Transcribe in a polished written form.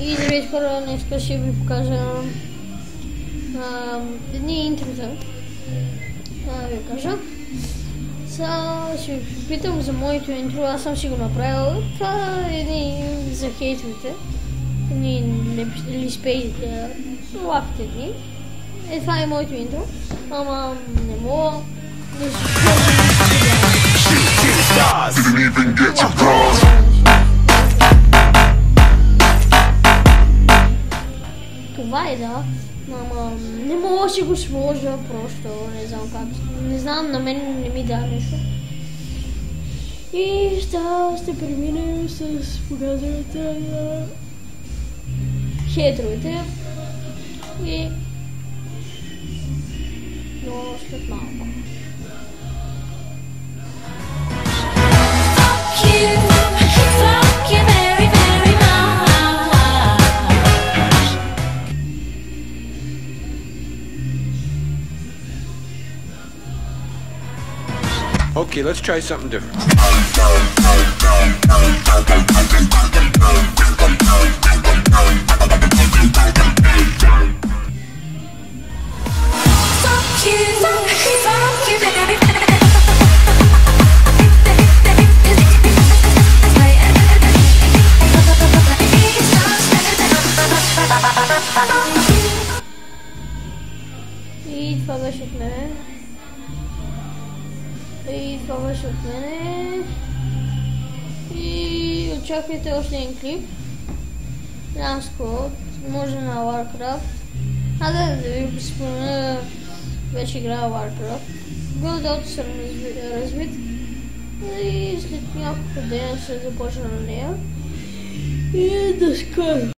И здравейте хора, днес ще ви покажа едни интрота. Ви кажа. Ще ви попитам за моето интро, аз съм си го направил. Това е едни за хейтовете. Едни лапите дни. Това е моето интро. Ама не мога да това е да, ама не мога да си го сложа просто, не знам как. Не знам, на мен не ми да нещо. И ще преминем с показването на хейтовете. И но след малко. Okay, let's try something different. И това беше от мене. И очаквайте още един клип. Нямам скоро, може на Warcraft. Да ви спомена, вече играя Warcraft. Горе-долу съм развит. И след няколко дена ще започна на нея. И до скоро!